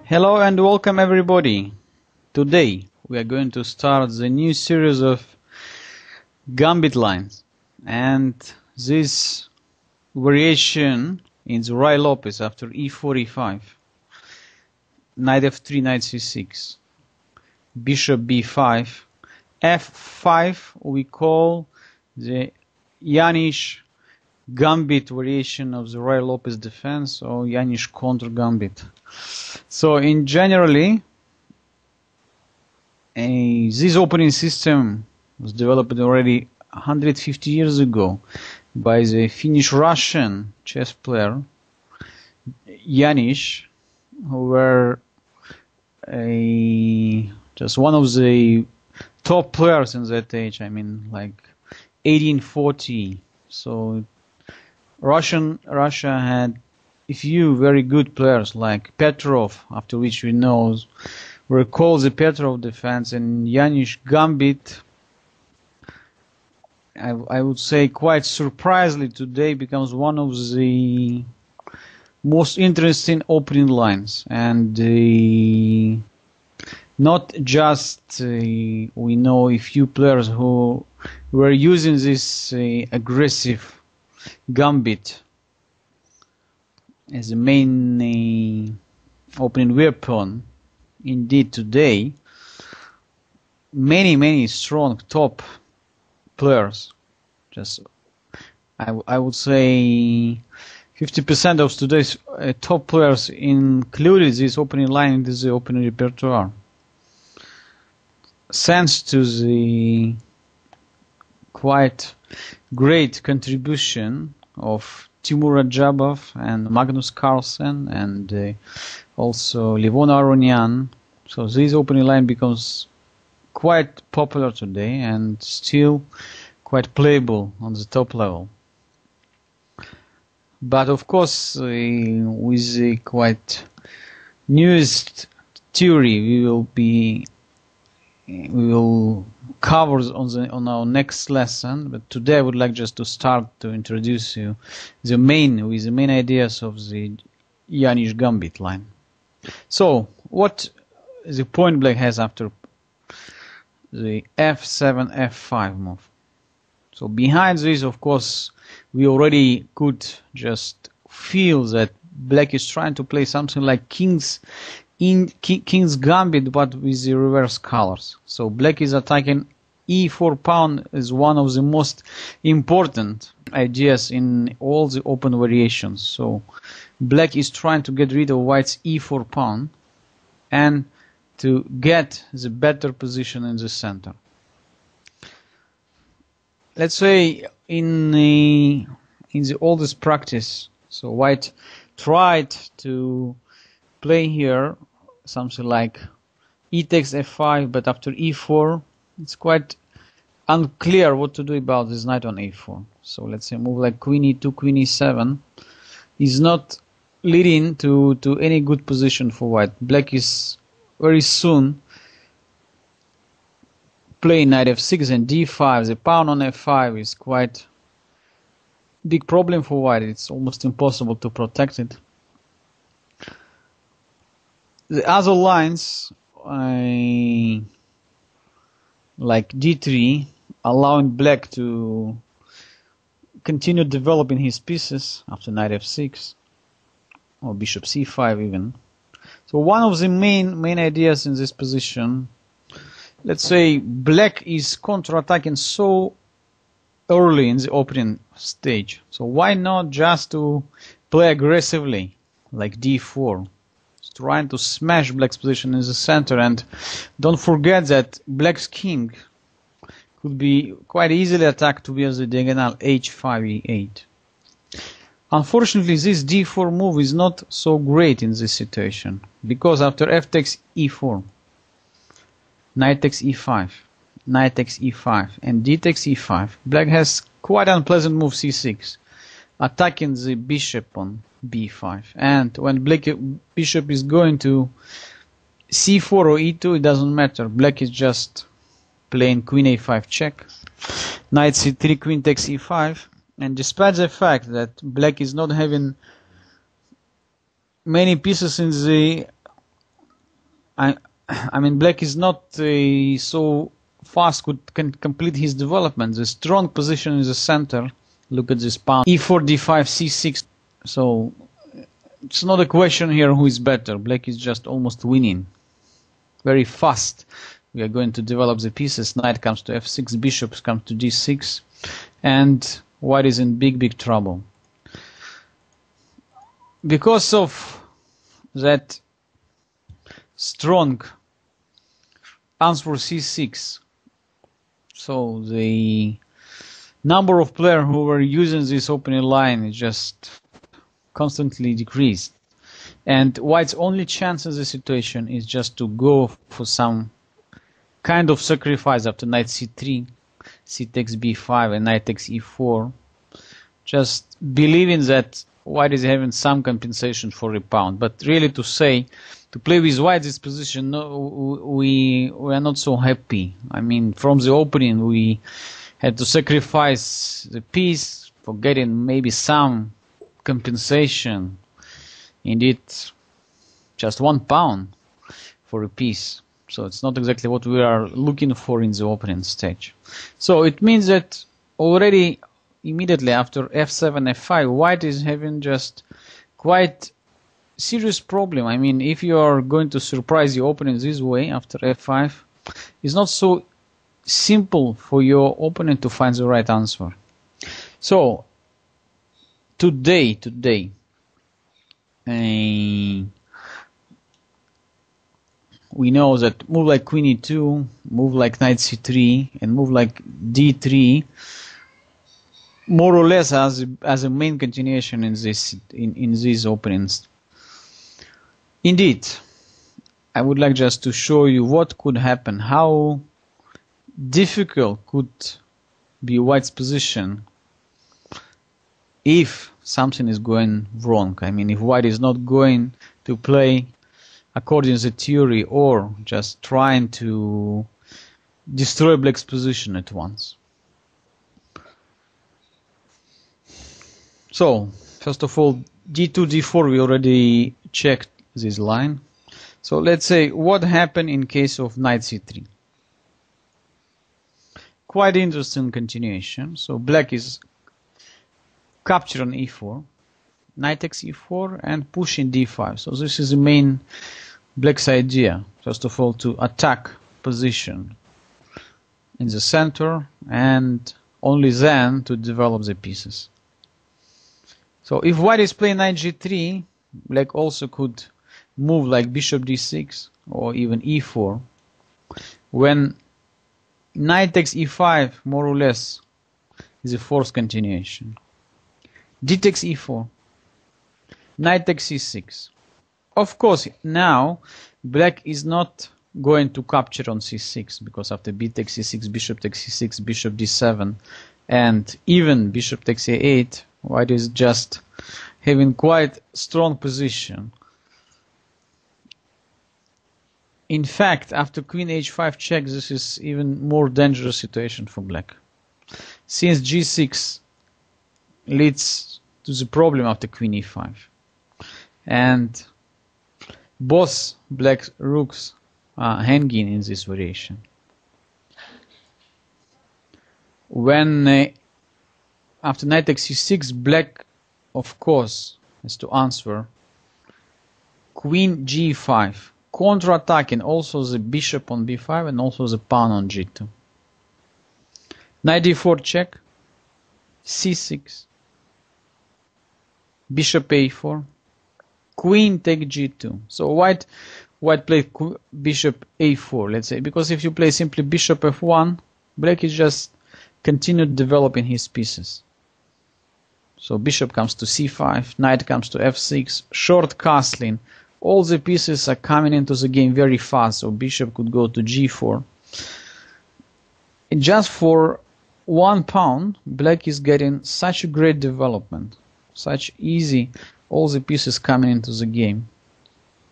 Hello and welcome everybody. Today we are going to start the new series of gambit lines, and this variation in the Ruy Lopez after e4, e5, knight f3, knight c6, bishop b5, f5 we call the Janisch gambit variation of the Ruy Lopez defense, or Janisch counter gambit. So in generally, this opening system was developed already 150 years ago by the Finnish-Russian chess player Janisch, who were just one of the top players in that age. I mean, like 1840. So Russia had a few very good players like Petrov, after which we know were called the Petrov defense, and Janisch gambit, I would say quite surprisingly today, becomes one of the most interesting opening lines. And not just we know a few players who were using this aggressive gambit as the main opening weapon. Indeed, today many strong top players, just I would say 50% of today's top players included this opening line into the opening repertoire, thanks to the quite great contribution of Timur Radjabov and Magnus Carlsen and also Levon Aronian. So this opening line becomes quite popular today and still quite playable on the top level. But of course, with the quite newest theory we will cover on our next lesson. But today I would like just to start to introduce you the main ideas of the Janisch gambit line. So what the point black has after the f7 f5 move. So behind this, of course, we already could just feel that black is trying to play something like king's gambit, but with the reverse colors. So black is attacking e4 pawn is one of the most important ideas in all the open variations. So black is trying to get rid of white's e4 pawn and to get the better position in the center. Let's say in the oldest practice, so white tried to play here something like e takes f5, but after e4 it's quite unclear what to do about this knight on a4. So let's say move like queen e2, queen e7 is not leading to any good position for white. Black is very soon playing knight f6 and d5. The pawn on f5 is quite big problem for white. It's almost impossible to protect it. The other lines, like d3, allowing black to continue developing his pieces after knight f6 or bishop c5 even. So one of the main ideas in this position, let's say black is counter-attacking so early in the opening stage. So why not just to play aggressively like d4? It's trying to smash black's position in the center, and don't forget that black's king could be quite easily attacked via the diagonal h5, e8. Unfortunately, this d4 move is not so great in this situation, because after f takes e4, knight takes e5, knight takes e5, and d takes e5, black has quite unpleasant move c6, attacking the bishop on b5. And when black bishop is going to c4 or e2, it doesn't matter. Black is just playing queen a5 check, knight c3, queen takes e5. And despite the fact that black is not having many pieces in the I mean, black is not so fast can complete his development. The strong position in the center. Look at this pawn. E4, D5, C6. So it's not a question here who is better. Black is just almost winning. Very fast. We are going to develop the pieces. Knight comes to F6, bishop comes to D6, and white is in big trouble. Because of that strong answer C6, so the number of players who were using this opening line is just constantly decreased. And white's only chance in this situation is just to go for some kind of sacrifice after knight c3, c takes b5, and knight takes e4, just believing that white is having some compensation for a pawn. But really, to play with white this position, no, we are not so happy. I mean, from the opening we had to sacrifice the piece for getting maybe some compensation. Indeed, just 1 pawn for a piece. So it's not exactly what we are looking for in the opening stage. So it means that already immediately after f7, f5, white is having just quite serious problem. I mean, if you are going to surprise your opponent this way after f5, it's not so simple for your opponent to find the right answer. So today we know that move like queen e2, move like knight c3, and move like d3 more or less as a main continuation in these openings. Indeed, I would like just to show you what could happen, how difficult could be white's position if something is going wrong. I mean, if white is not going to play according to the theory or just trying to destroy black's position at once. So, first of all, d2, d4, we already checked this line. So let's say what happened in case of knight c3. Quite interesting continuation. So black is capturing e4, knight takes e4, and pushing d5. So this is the main black's idea. First of all, to attack position in the center, and only then to develop the pieces. So if white is playing knight g3, black also could move like bishop d6 or even e4. When knight takes e5, more or less, is a forced continuation. D takes e4, knight takes c6. Of course, now black is not going to capture on c6, because after b takes c6, bishop takes c6, bishop d7, and even bishop takes a8, white is just having quite strong position. In fact, after queen h5 check, this is even more dangerous situation for black, since g6 leads to the problem after queen e5, and both black rooks are hanging in this variation. When after knight takes c6, black of course has to answer queen g5, counter-attacking also the bishop on b5 and also the pawn on g2. Knight d4 check, c6, bishop a4, queen take g2. So white played bishop a4, let's say, because if you play simply bishop f1, black is just continued developing his pieces. So bishop comes to c5, knight comes to f6, short castling. All the pieces are coming into the game very fast, so bishop could go to g4. And just for 1 pawn, black is getting such a great development, such easy, all the pieces coming into the game.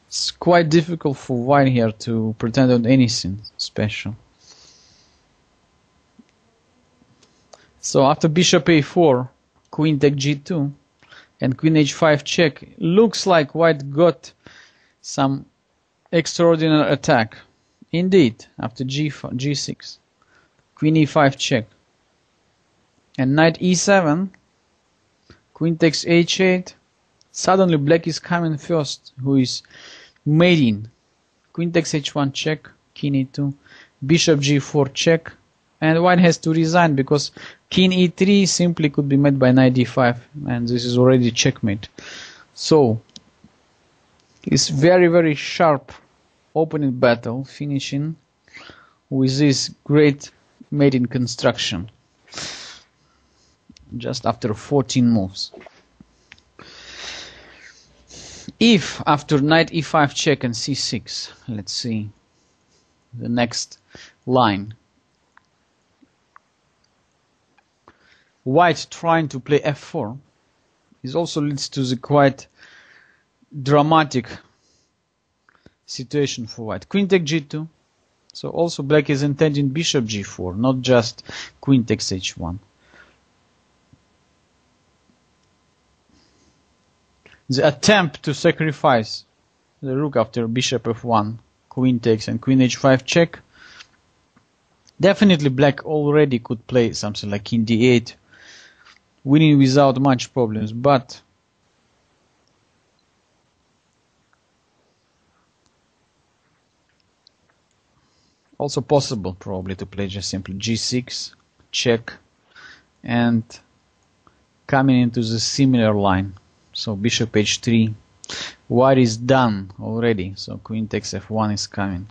It's quite difficult for white here to pretend on anything special. So after bishop a4, queen take g2, and queen h5 check, looks like white got some extraordinary attack. Indeed, after G6. Queen E5 check. And knight E7. Queen takes H8. Suddenly black is coming first, who is mating. Queen takes H1 check. King E2. Bishop G4 check. And white has to resign because King E3 simply could be met by knight D5. And this is already checkmate. So, it's very, very sharp opening battle, finishing with this great mating construction. Just after 14 moves. If after knight E5 check and C6, let's see the next line. White trying to play F4 is also leads to the quite dramatic situation for white. Queen takes G2. So also black is intending bishop G4, not just queen takes H1. The attempt to sacrifice the rook after bishop F1, queen takes and queen H5 check. Definitely black already could play something like king D8, winning without much problems, but also possible probably to play just simply G6, check, and coming into the similar line. So bishop H3, white is done already, so queen takes F1 is coming.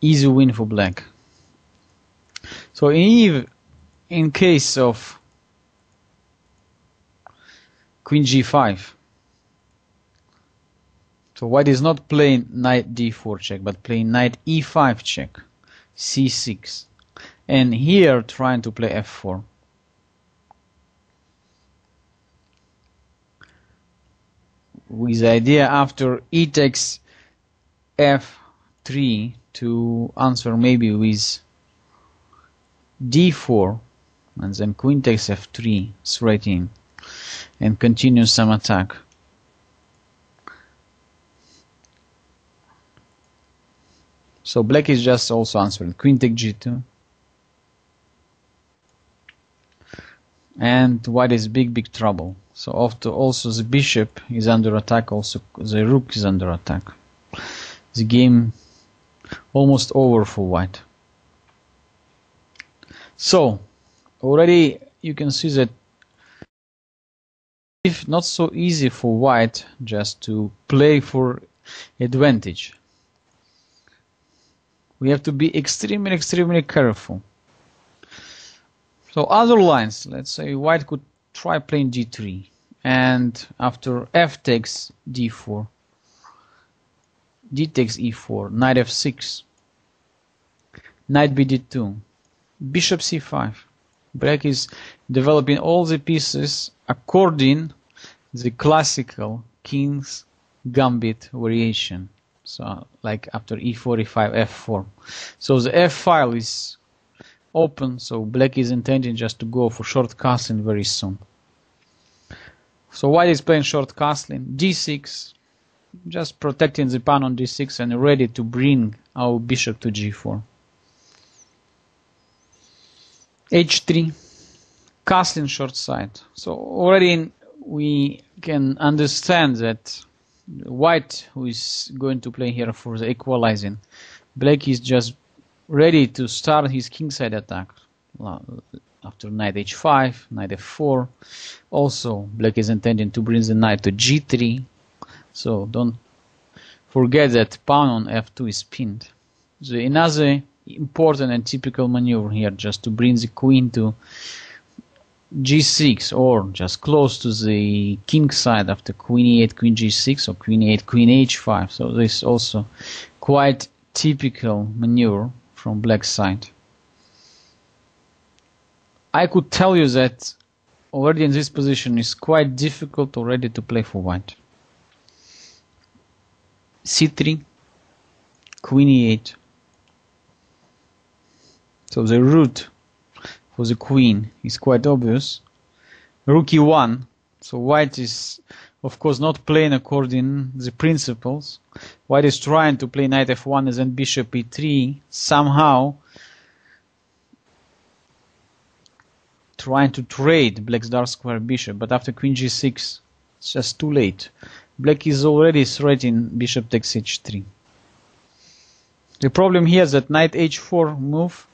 Easy win for black. So in case of queen G5, so white is not playing knight D4 check, but playing knight E5 check, C6, and here trying to play F4. With the idea after E takes F3 to answer maybe with D4, and then queen takes F3 straight in, and continue some attack. So black is just also answering queen takes G2, and white is big trouble. So after also the bishop is under attack, also the rook is under attack. The game almost over for white. So already you can see that if not so easy for white just to play for advantage. We have to be extremely careful. So other lines, let's say white could try playing D3, and after F takes D4, D takes E4, knight F6, knight BD2, bishop C5. Black is developing all the pieces according the classical king's gambit variation. So like after E4, E5, F4. So the F file is open, so black is intending just to go for short castling very soon. So white is playing short castling, D6, just protecting the pawn on D6 and ready to bring our bishop to G4. H3, castling short side. So already we can understand that white, who is going to play here for the equalizing, black is just ready to start his kingside attack after knight H5, knight F4. Also, black is intending to bring the knight to G3. So don't forget that pawn on F2 is pinned. So another important and typical maneuver here, just to bring the queen to G6 or just close to the king side after queen E8, queen G6 or queen E8, queen H5. So this is also quite typical maneuver from black side. I could tell you that already in this position is quite difficult already to play for white. C3, queen E8. So the route for the queen is quite obvious. Rook E1. So white is of course not playing according the principles. White is trying to play knight f1 and then bishop e3, somehow trying to trade black's dark square bishop, but after queen g6 it's just too late. Black is already threatening bishop takes h3. The problem here is that knight h4 move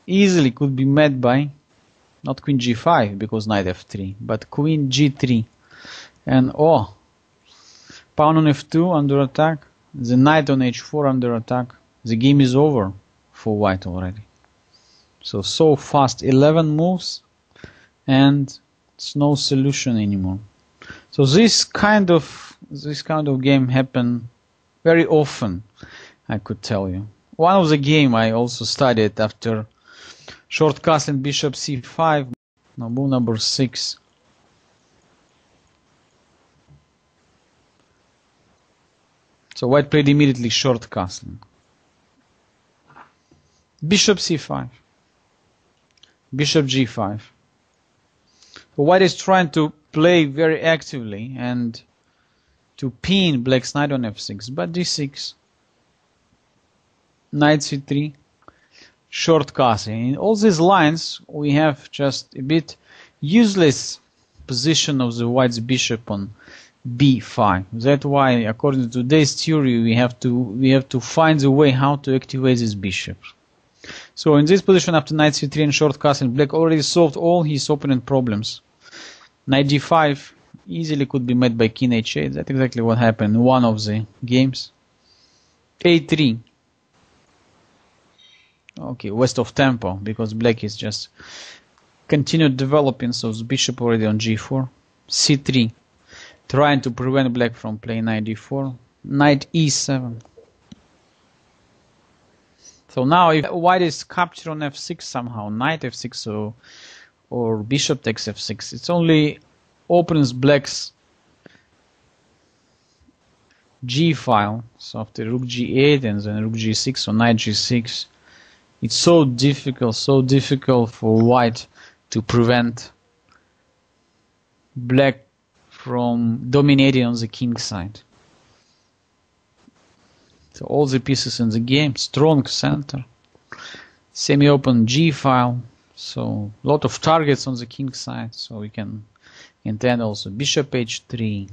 easily could be met by not queen g5 because knight f3, but queen g3. And pawn on f2 under attack, the knight on h4 under attack. The game is over for white already. So fast, 11 moves, and it's no solution anymore. So this kind of game happen very often, I could tell you. One of the game I also studied after short castle bishop c5, now move number 6. So white played immediately short castle. Bishop c5. Bishop g5. So white is trying to play very actively and to pin black's knight on f6, but d6. Knight c3. Short castle. In all these lines we have just a bit useless position of the white's bishop on b5. That's why, according to today's theory, we have to find a way how to activate this bishop. So in this position, after knight c3 and short castle, black already solved all his opponent problems. Knight d5 easily could be met by king h8. That's exactly what happened in one of the games. a3. Okay, waste of tempo because black is just continued developing, so the bishop already on g4. c3, trying to prevent black from playing knight d4. Knight e7. So now if white is captured on f6 somehow, knight f6 or bishop takes f6, it only opens black's g file. So after rook g8 and then rook g6 or knight g6, it's so difficult for white to prevent black from dominating on the king side. So all the pieces in the game, strong center, semi-open g file, so a lot of targets on the king side, so we can intend also bishop h3,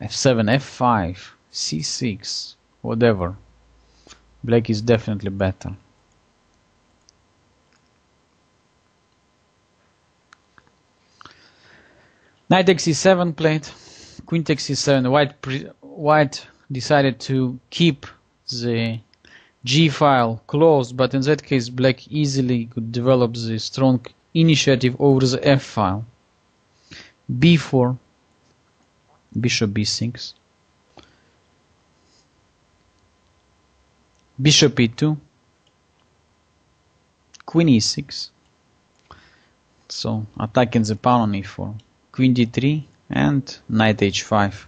f7, f5, c6, whatever. Black is definitely better. Knight takes e7 played, queen takes e7. White decided to keep the g file closed, but in that case black easily could develop the strong initiative over the f file. b4, bishop b6, bishop e2, queen e6, so attacking the pawn on e4, queen d3 and knight h5.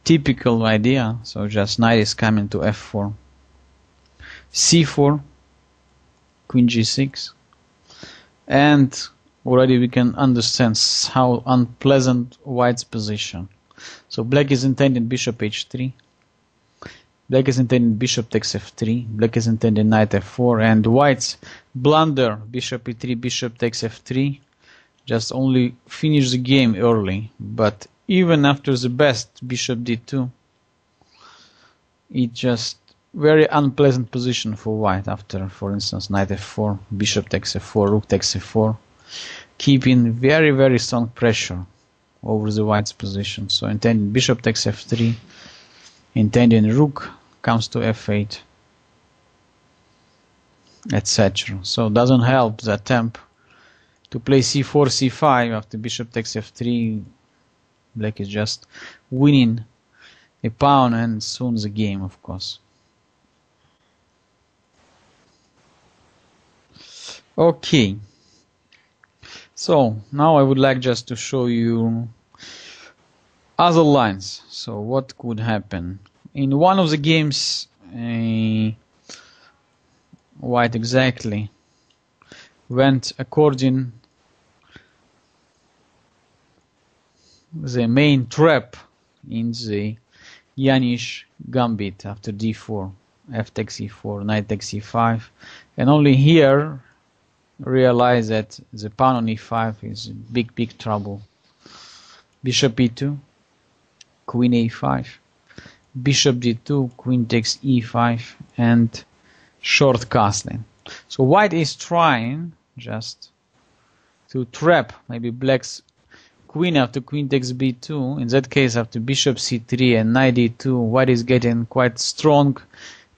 Typical idea, so just knight is coming to f4, c4, queen g6, and already we can understand how unpleasant white's position. So black is intending bishop h3, black is intending bishop takes f3, black is intending knight f4, and white's blunder bishop e3, bishop takes f3 just only finish the game early, but even after the best bishop d2, it's just very unpleasant position for white after, for instance, knight f4, bishop takes f4, rook takes f4, keeping very strong pressure over the white's position. So intending bishop takes f3, intending rook comes to f8, etc. So it doesn't help the attempt to play c4, c5 after bishop takes f3. Black is just winning a pawn and soon the game, of course. Okay, so now I would like just to show you other lines. So what could happen in one of the games? White exactly went according the main trap in the Yanish gambit after d4, f takes e4, knight takes e5, and only here realize that the pawn on e5 is big trouble. Bishop e2, queen a5, bishop d2, queen takes e5, and short castling. So white is trying just to trap maybe black's queen after queen takes b2. In that case, after bishop c3 and knight d2, white is getting quite strong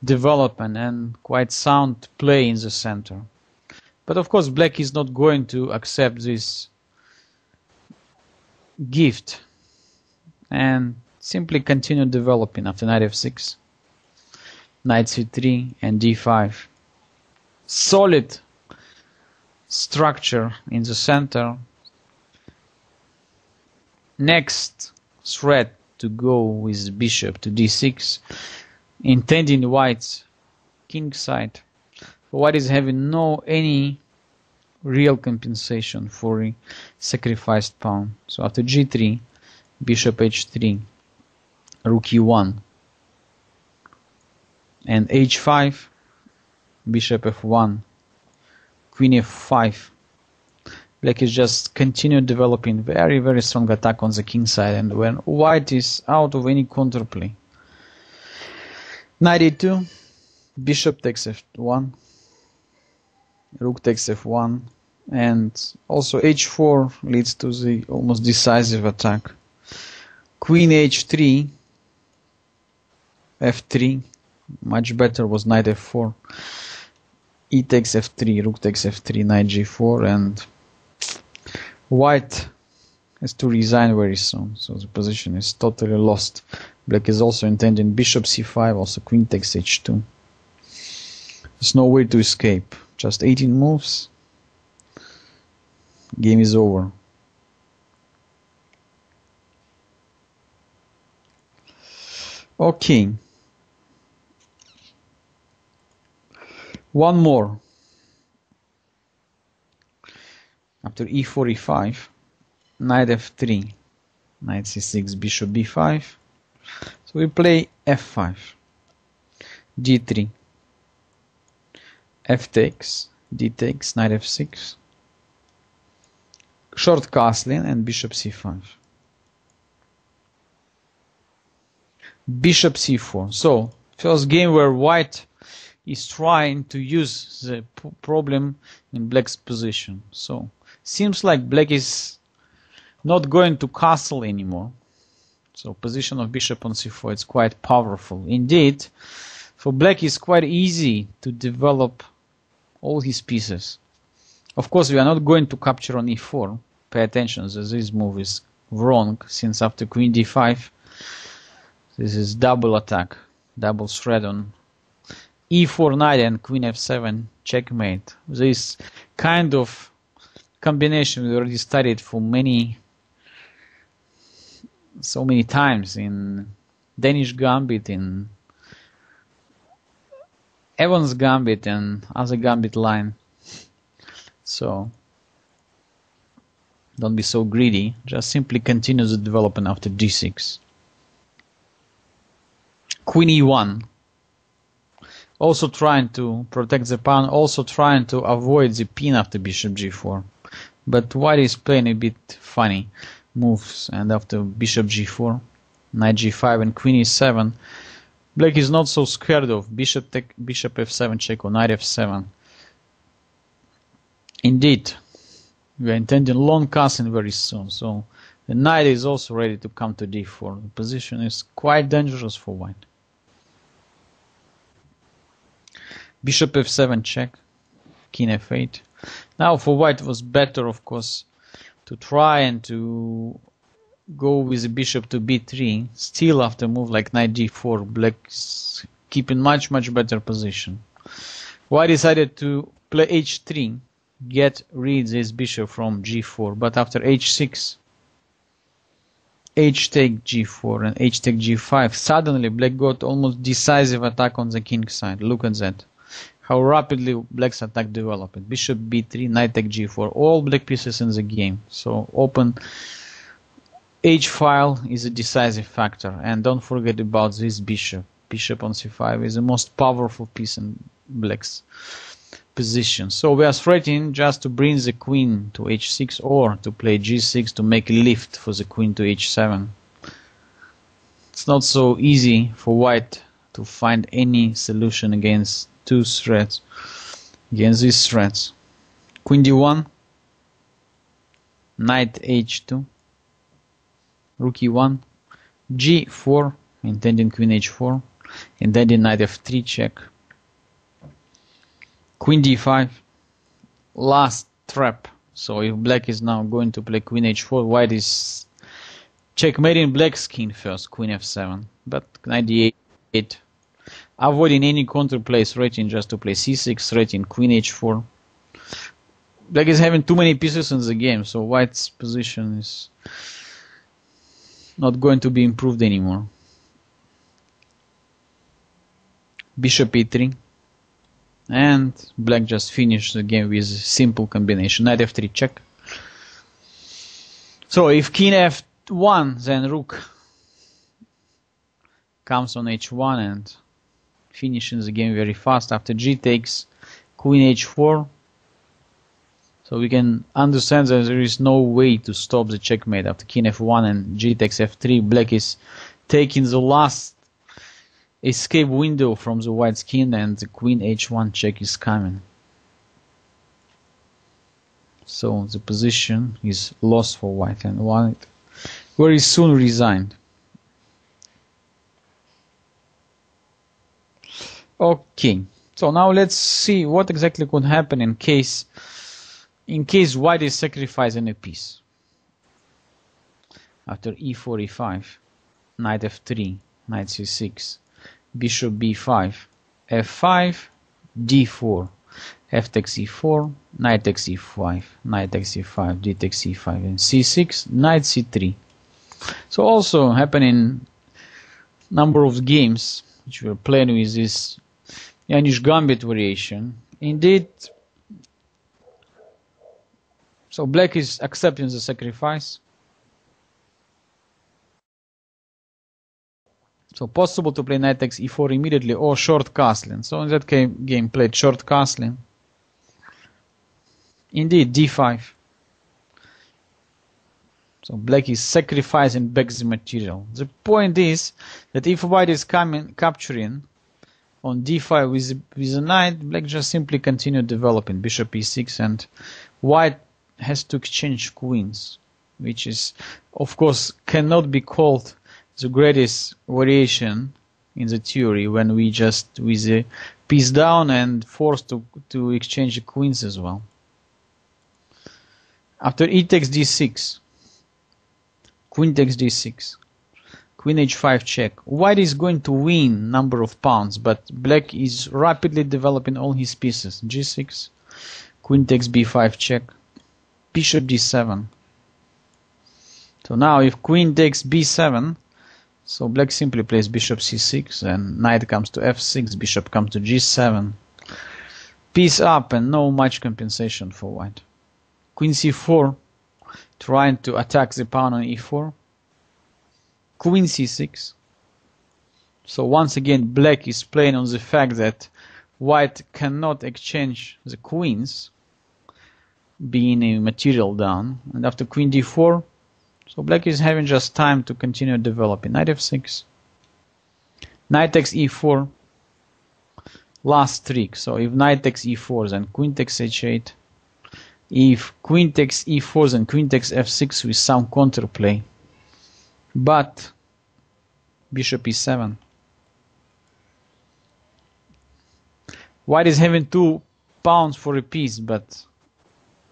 development and quite sound play in the center. But of course, black is not going to accept this gift and simply continue developing after knight f6, knight c3, and d5. Solid structure in the center. Next threat to go with bishop to d6, intending white's king side. White is having any real compensation for a sacrificed pawn. So after g3, bishop h3, rook e1, and h5, bishop f1, queen f5. Black is just continue developing very strong attack on the king side, and when white is out of any counterplay, knight e2, bishop takes f1, rook takes f1, and also h4 leads to the almost decisive attack. Queen h3, f3, much better was knight f4, e takes f3, rook takes f3, knight g4, and white has to resign very soon, so the position is totally lost. Black is also intending bishop c5, also queen takes h2. There's no way to escape. Just 18 moves. Game is over. Okay. One more. After e4, e5, knight f3, knight c6, bishop b5. So we play f5, g3, f takes, d takes, knight f6, short castling, and bishop c5. Bishop c4. So first game where white is trying to use the problem in black's position. So seems like black is not going to castle anymore. So position of bishop on c4 is quite powerful. Indeed, for black it's quite easy to develop all his pieces. Of course, we are not going to capture on e4. Pay attention, this move is wrong, since after queen d5, this is double attack, double threat on e4 knight and queen f7 checkmate. This kind of combination we already studied for so many times in Danish gambit, in Evans gambit and other gambit line. So don't be so greedy, just simply continue the development after d6. Queen e1, also trying to protect the pawn, also trying to avoid the pin after bishop g4. But white is playing a bit funny moves, and after bishop g4, knight g5 and queen e7, black is not so scared of bishop f7 check or knight f7. Indeed, we are intending long castling very soon, so the knight is also ready to come to d4. The position is quite dangerous for white. Bishop f7 check, king f8. Now for white it was better, of course, to try and to go with the bishop to b3. Still after move like knight d4, black is keeping much better position. White decided to play h3, get rid this bishop from g4, but after h6, h take g4 and h take g5, suddenly black got almost decisive attack on the king side. Look at that. How rapidly black's attack developed. Bishop b3, knight take g4, all black pieces in the game. So open H file is a decisive factor, and don't forget about this bishop. Bishop on c5 is the most powerful piece in black's position. So we are threatening just to bring the queen to h6 or to play g6 to make a lift for the queen to h7. It's not so easy for white to find any solution against these threats. Queen d1, knight h2, rook e1, g4, intending queen h4, intending knight f3 check, queen d5, last trap. So if black is now going to play queen h4, white is checkmating black's king first, queen f7, but knight d8, avoiding any counterplay, threatening just to play c6, threatening queen h4. Black is having too many pieces in the game, so white's position is not going to be improved anymore. Bishop e3, and black just finished the game with a simple combination, knight f3 check. So if king f1, then rook comes on h1 and finishes the game very fast. After g takes queen h4, so we can understand that there is no way to stop the checkmate. After king f1 and g takes f3, black is taking the last escape window from the white's king, and the queen h1 check is coming. So the position is lost for white, and white very soon resigned. Okay, so now let's see what exactly could happen in case white is sacrificing a piece. After e4, e5, knight f3, knight c6, bishop b5, f5, d4, f takes e4, knight takes e5, knight takes e5, d takes e5, and c6, knight c3. So also happening number of games which we are playing with this Yanish Gambit variation. Indeed, so black is accepting the sacrifice. So possible to play knight takes e4 immediately or short castling. So in that game played short castling. Indeed, d5. So black is sacrificing back the material. The point is that if white is capturing on d5 with a knight, black just simply continue developing bishop e6, and white has to exchange queens, which is, of course, cannot be called the greatest variation in the theory when we just with a piece down and forced to exchange the queens as well. After e takes d6, queen takes d6, queen h5 check. White is going to win number of pawns, but black is rapidly developing all his pieces. g6, queen takes b5 check, bishop d7. So now if queen takes b7, so black simply plays bishop c6 and knight comes to f6, bishop comes to g7. Piece up and no much compensation for white. Queen c4, trying to attack the pawn on e4. Queen c6. So once again black is playing on the fact that white cannot exchange the queens, being a material down. And after queen d4, so black is having just time to continue developing. Knight f6, knight takes e4, last trick. So if knight takes e4, then queen takes h8. If queen takes e4, then queen takes f6 with some counterplay. But bishop e7. White is having 2 pawns for a piece, but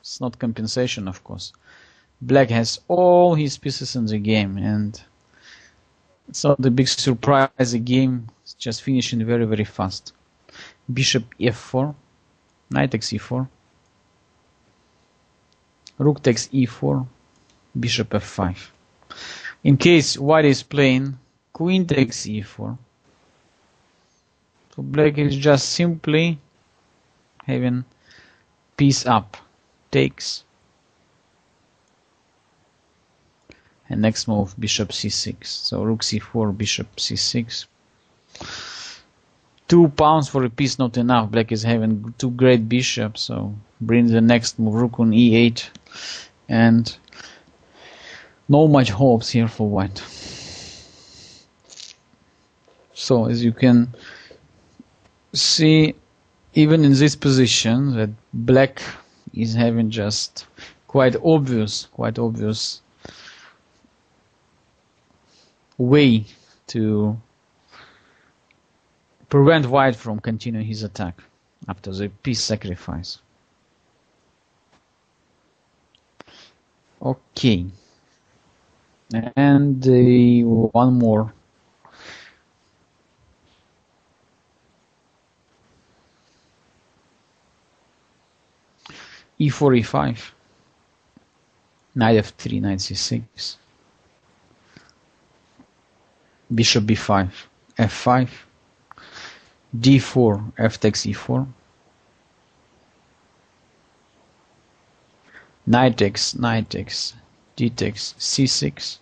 it's not compensation, of course. Black has all his pieces in the game, and it's not a big surprise. The game is just finishing very, very fast. Bishop f4, knight takes e4, rook takes e4, bishop f5. In case white is playing queen takes e4, so black is just simply having piece up, takes, And next move, bishop c6. So rook c4, bishop c6. 2 pawns for a piece not enough. Black is having 2 great bishops, so bring the next move, rook on e8, and no much hopes here for white. So as you can see, even in this position, that black is having just quite obvious way to prevent white from continuing his attack after the piece sacrifice. Okay, and one more. e4, e5, knight f3, knight c6, bishop b5, f5, d4, f takes e4, knight takes, d takes c6.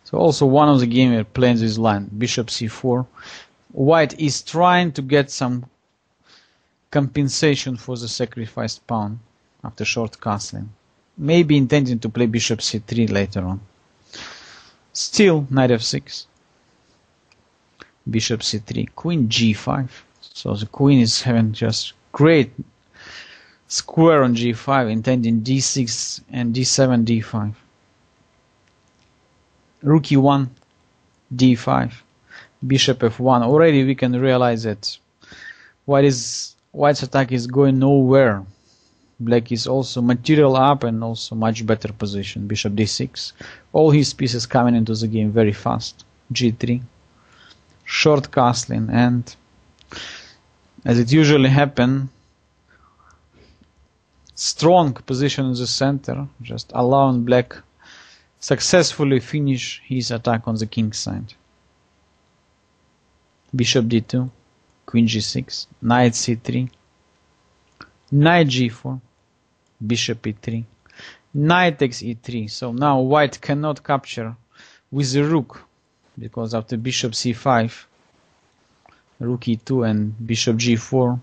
So also one of the gamers playing this line, bishop c4. White is trying to get some compensation for the sacrificed pawn after short castling, maybe intending to play bishop c3 later on. Still knight f6, bishop c3, queen g5. So the queen is having just great square on g5, intending d6 and d7, d5. Rook e1, d5, bishop f1. Already we can realize that white's attack is going nowhere. Black is also material up and also much better position. Bishop d6. All his pieces coming into the game very fast. g3. Short castling, and as it usually happens, strong position in the center, just allowing black successfully finish his attack on the king side. Bishop d2, queen g6, knight c3, knight g4, bishop e3, knight takes e3. So now white cannot capture with the rook, because after bishop c5, rook e2 and bishop g4,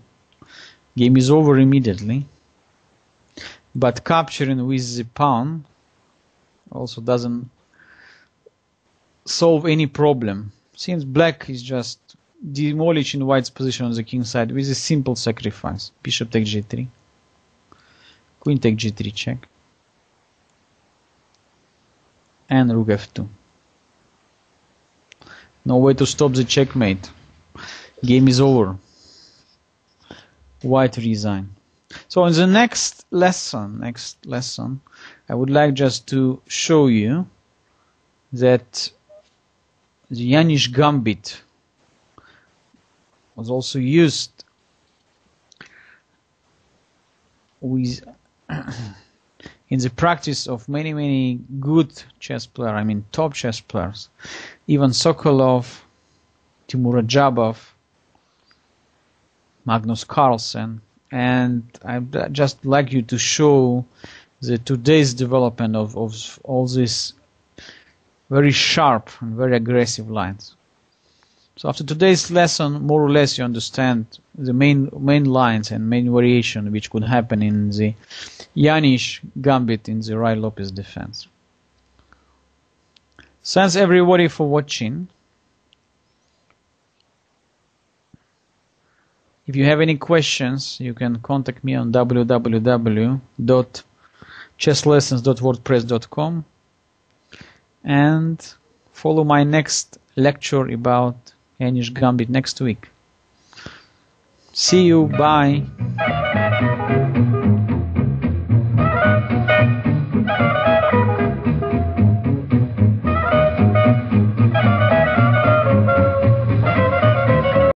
game is over immediately. But capturing with the pawn also doesn't solve any problem, since black is just demolishing white's position on the king side with a simple sacrifice. Bishop takes g3, queen takes g3 check, and rook f2. No way to stop the checkmate. Game is over. White resign. So in the next lesson, I would like just to show you that the Janisch gambit was also used with in the practice of many good chess players, I mean top chess players, even Sokolov, Timur Jabov, Magnus Carlsen, and I'd just like you to show the today's development of all these very sharp and very aggressive lines. So after today's lesson, more or less you understand the main lines and main variation which could happen in the Janisch gambit in the Ruy-Lopez defense. Thanks everybody for watching. If you have any questions, you can contact me on www.chesslessons.wordpress.com and follow my next lecture about Janisch gambit next week. See you, bye.